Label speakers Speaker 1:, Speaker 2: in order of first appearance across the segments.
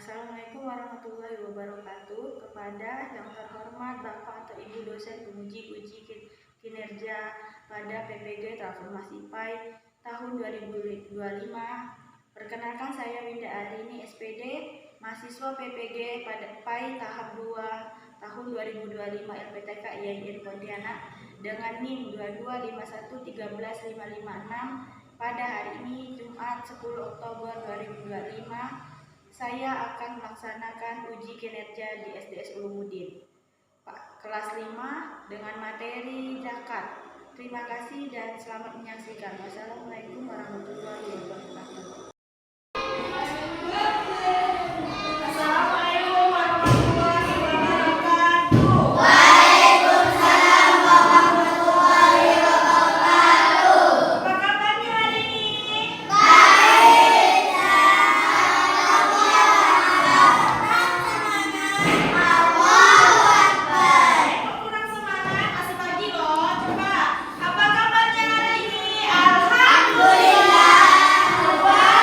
Speaker 1: Assalamualaikum warahmatullahi wabarakatuh. Kepada yang terhormat Bapak atau Ibu dosen penguji uji kinerja pada PPG Transformasi PAI tahun 2025. Perkenalkan, saya Winda Arini SPD, mahasiswa PPG pada PAI tahap 2 tahun 2025 LPTK IAIN Pontianak dengan NIM 225131556. Pada hari ini Jumat 10 Oktober 2025 saya akan melaksanakan uji kinerja di SDS Ulumuddin kelas 5 dengan materi zakat. Terima kasih dan selamat menyaksikan. Wassalamualaikum warahmatullahi wabarakatuh.
Speaker 2: Alhamdulillah.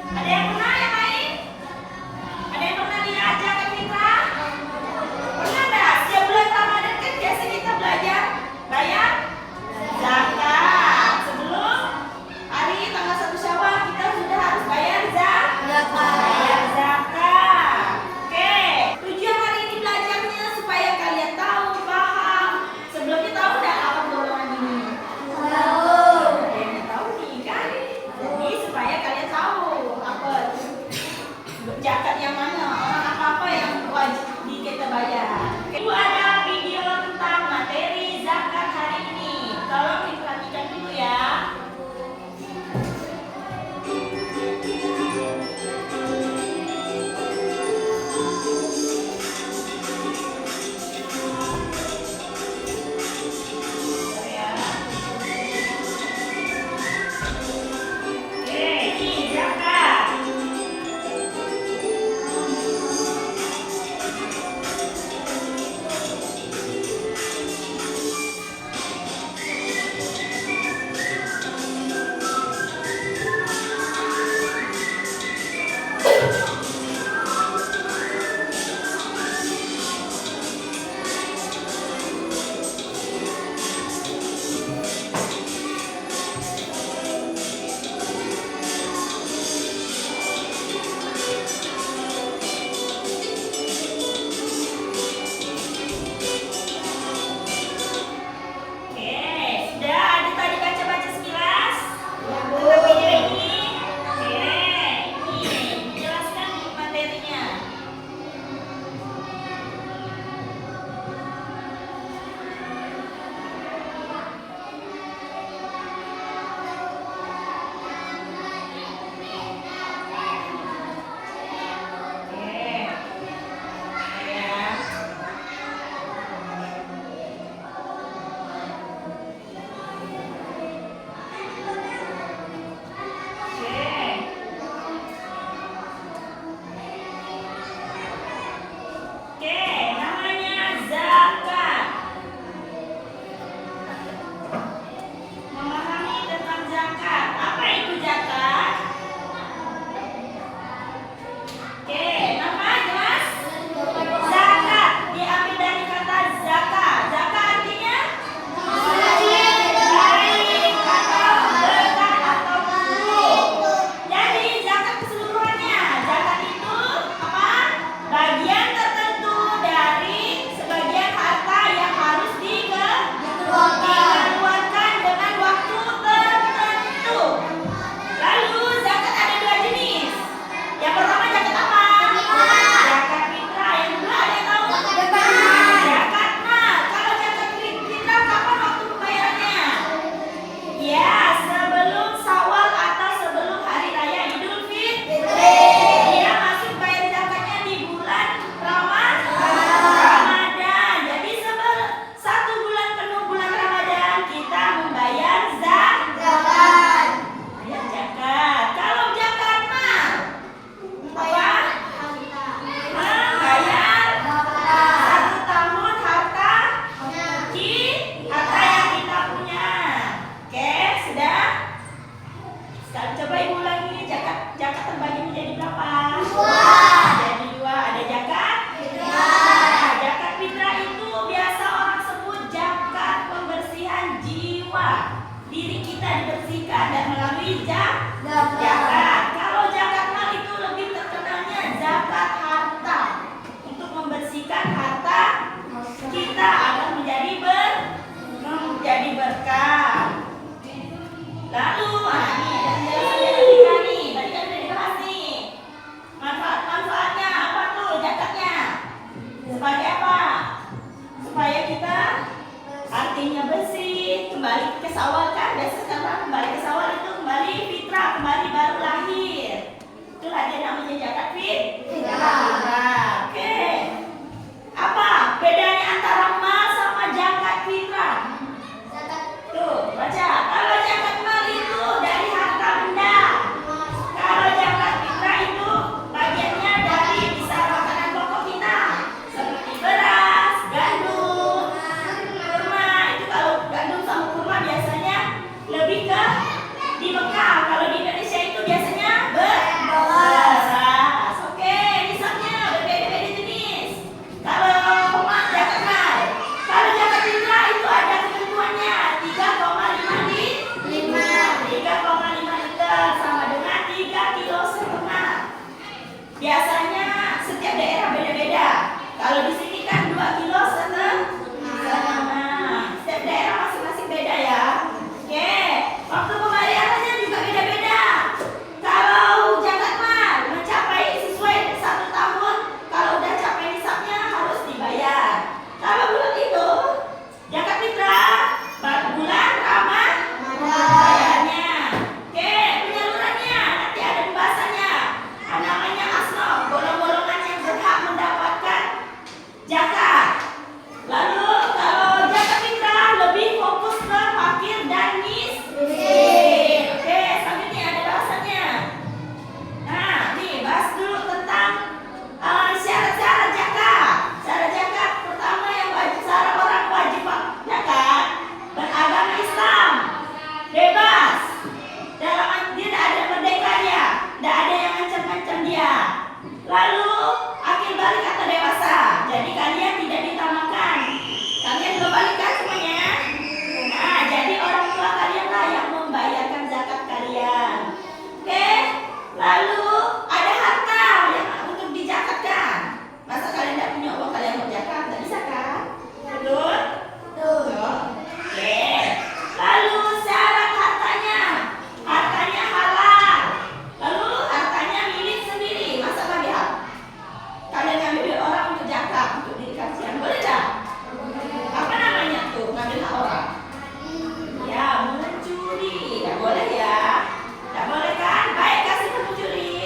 Speaker 2: Ada yang pernah yang lain? Ada yang pernah lihat zakat fitrah? Pernah nggak? Setiap bulan Ramadan kan biasa kita belajar bayar zakat. Sebelum hari tanggal 1 Syawal kita sudah harus bayar bayar zakat. Oke, tujuan hari ini belajarnya supaya kalian tahu, paham. Sebelumnya tahu nggak apa golongan ini? Ada yang tahu nih kan? Jadi supaya kalian tahu apa zakat yang mana, orang apa yang wajib kita bayar. Itu ada video tentang materi zakat hari ini. Tolong diperhatikan dulu ya. Oke, ini zakat. Oke, sudah ada tadi baca-baca sekilas tentang video ini. Oke, ini jelaskan materinya. Oke, ya. Oke, namanya zakat. Memahami tentang zakat. Apa itu zakat? Oke, nama jelas? Zakat diambil dari kata zakat. Zakat artinya baik atau berkah atau buruk. Jadi zakat keseluruhannya. Zakat itu apa? Bagian tertentu dari sebagian harta yang harus dikeluarkan dengan waktu tertentu. Lalu zakat ada 2 jenis. Yang pertama zakat apa? Zakat fitrah. Yang kedua ada yang tahu? Zakat mal. Kalau zakat fitrah kapan waktu pembayarannya? Ya, sebelum Syawal atau sebelum hari raya Idul Fitri. Dia masuk bayar zakatnya di bulan Ramadan. Jadi 1 bulan penuh bulan Ramadan kita membayar zakat. Bayar zakat. Kalau zakat mal apa? Membayar 1 tahun harta yang kita punya. Oke, sudah? Sekarang coba ibu ulangi ini zakat terbagi menjadi berapa? Jadi 2. Ada zakat fitrah. Zakat fitrah itu biasa orang sebut zakat pembersihan jiwa. Diri kita dibersihkan dan melalui zakat. Kalau zakat mal itu lebih terkenalnya zakat harta. Untuk membersihkan harta kita agar menjadi berkah. Lalu, ini ada penjelasan dari kita nih. Tadi kan udah dibahas nih. Biasanya setiap daerah beda-beda. Kalau di sini kan 2 kilo setengah. Setiap daerah masing-masing beda ya. Oke, waktu pembayarannya juga beda-beda. Kalau zakat mal mencapai sesuai 1 tahun, kalau udah capai nisabnya harus dibayar. Kalau belum itu, zakat fitrah bulan Ramadan bayarnya. Oke, penyalurannya nanti ada pembahasannya. Namanya asnaf, golongan-golongan yang berhak mendapatkan zakat. Lalu kalau zakat fitrah lebih fokus ke fakir dan miskin. Oke, selanjutnya ada bahasannya. Nah, nih bahas dulu tentang syarat-syarat zakat. Syarat zakat pertama yang wajib, syarat orang wajib zakat beragama Islam, bebas. Tidak ada merdeka dia, tidak ada yang ngancam-ngancam dia. Lalu akil balik atau dewasa. Jadi kalian tidak ditamakan. Kalian belum balik kan semuanya? Nah, jadi orang tua kalian lah yang membayarkan zakat kalian. Oke? Lalu ada harta yang untuk dizakatkan. Masa kalian tidak punya uang kalian mau zakat? Tidak bisa kan? Betul? Betul. Oke. Lalu syarat hartanya. Hartanya halal. Lalu hartanya milik sendiri. Masa bagi hak? Kalian ngambil duit orang untuk zakat, untuk diri kasihan. Boleh tak? Apa namanya tuh? Ngambil hak orang? Ya, mencuri. Tidak boleh ya. Tidak boleh kan? Baik, kasih ke pencuri.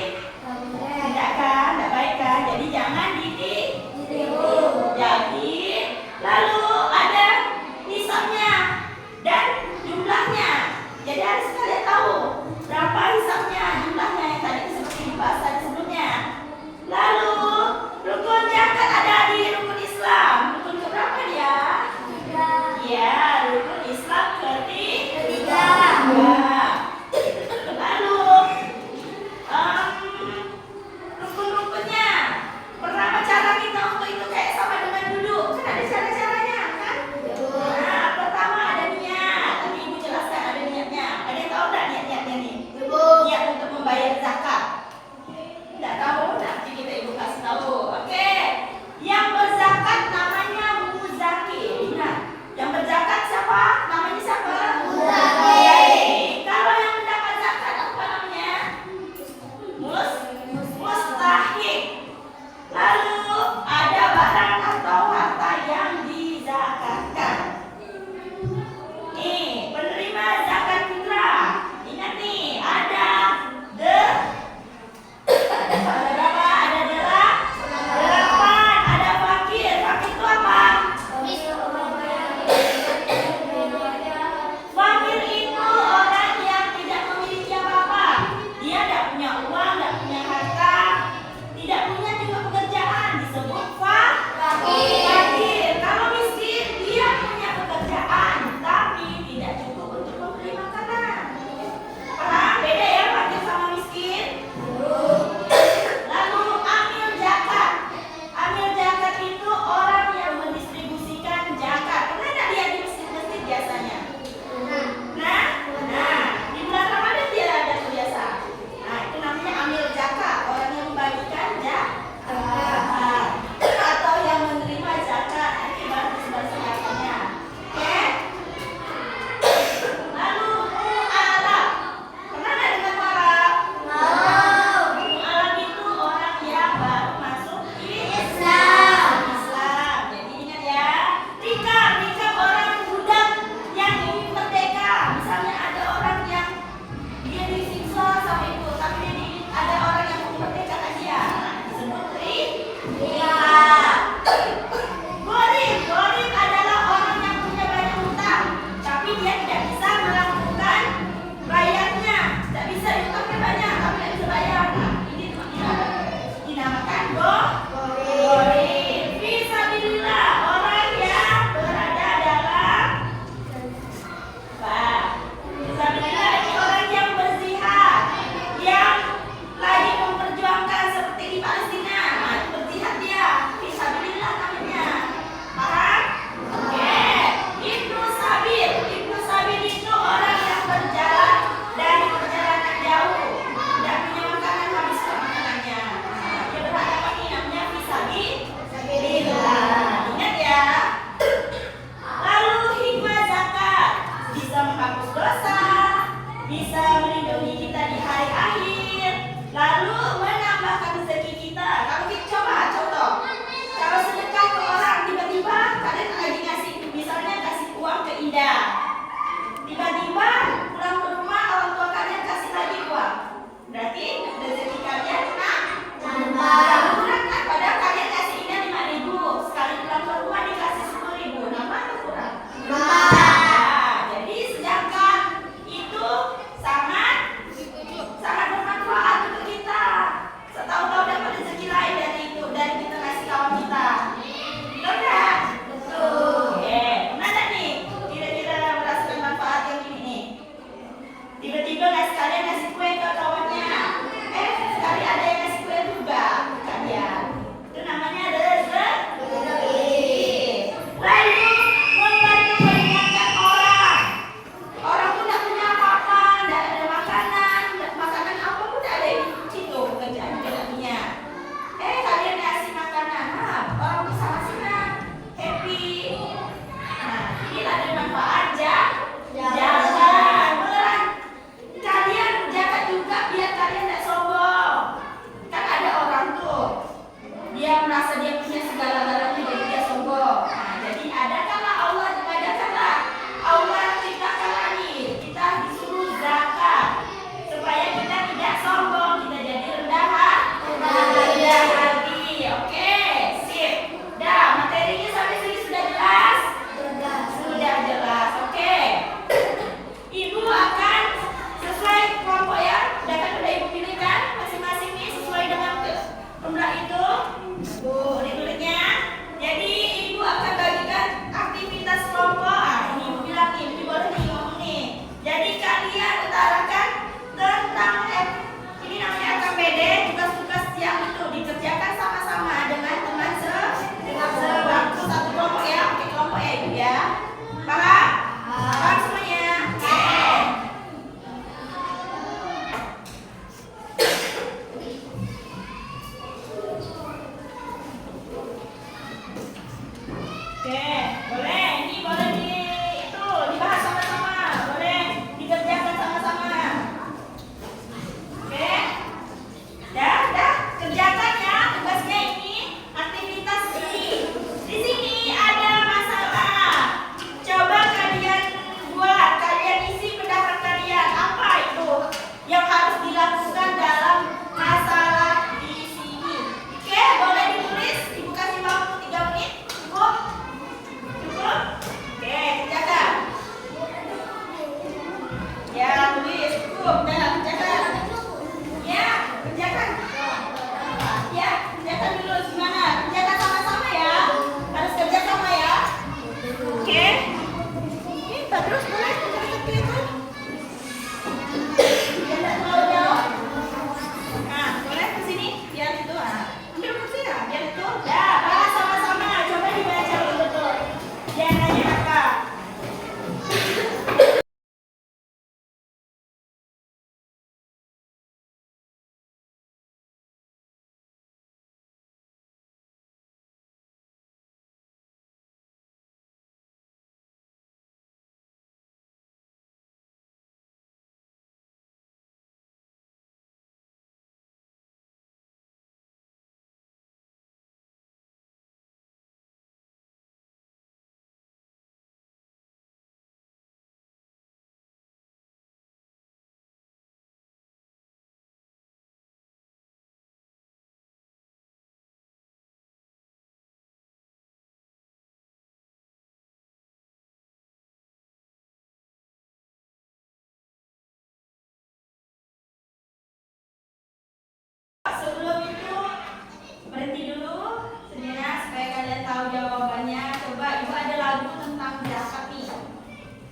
Speaker 2: tahu jawabannya, coba Ibu ada lagu tentang zakat nih.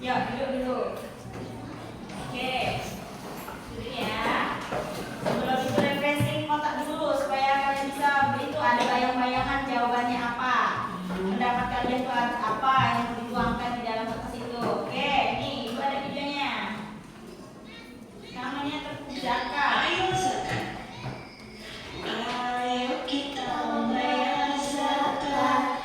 Speaker 2: Yuk, duduk dulu. Oke. Duduk ya. Sebelum itu refreshing otak dulu supaya kalian bisa itu ada bayang-bayangan jawabannya apa. Pendapat kalian itu apa yang dituangkan di dalam kertas itu. Oke, nih Ibu ada videonya. Namanya tepuk zakat.
Speaker 3: Ayo kita membayar zakat.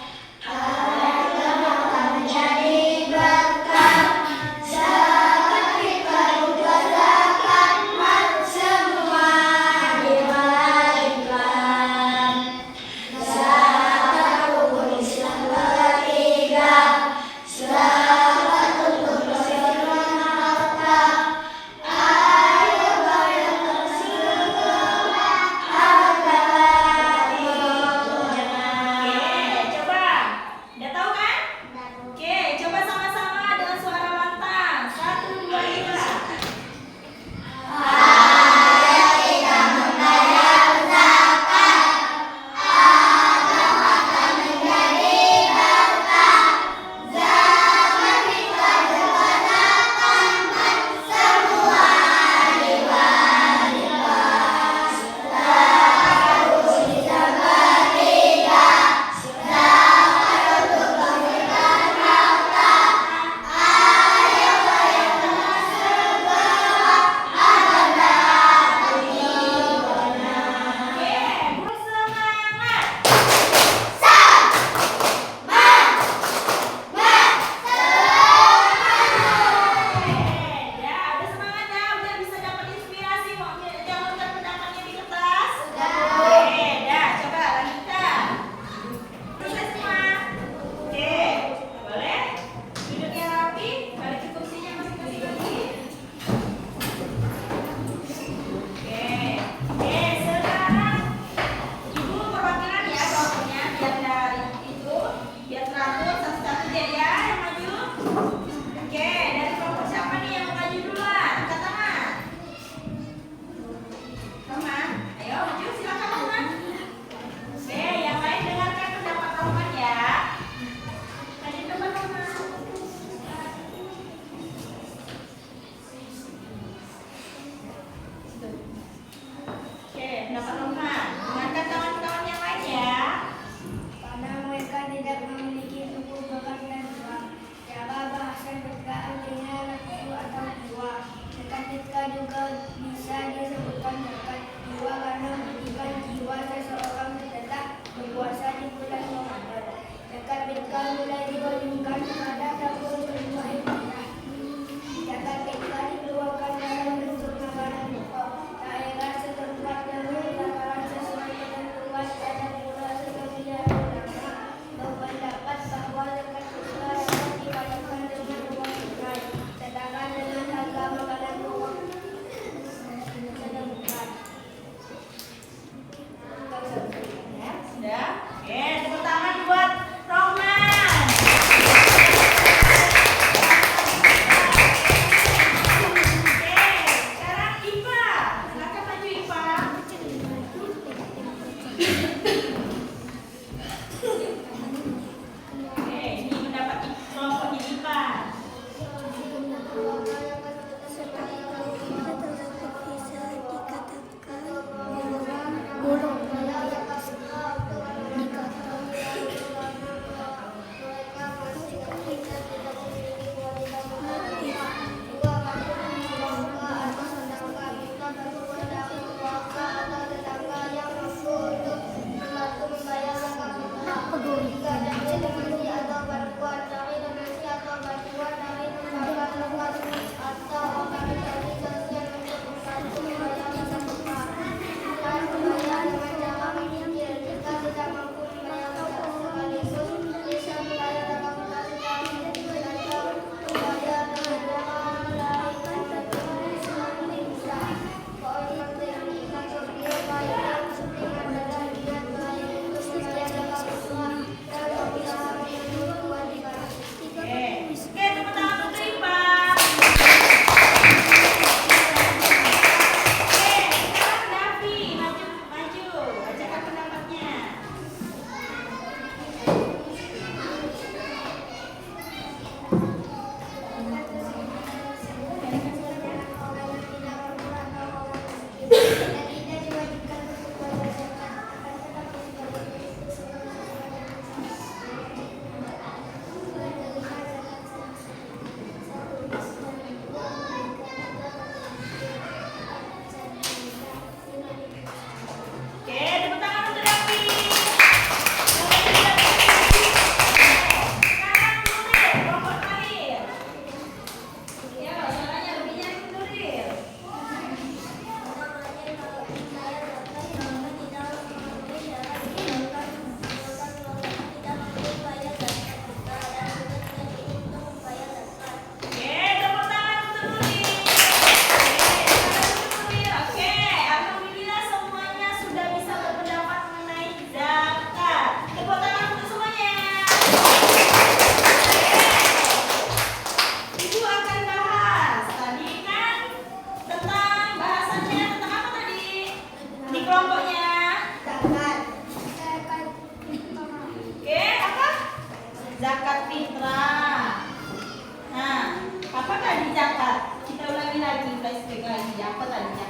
Speaker 2: zakat fitrah. Nah, apa tadi zakat? Kita ulangi lagi flashback lagi. Apa tadi?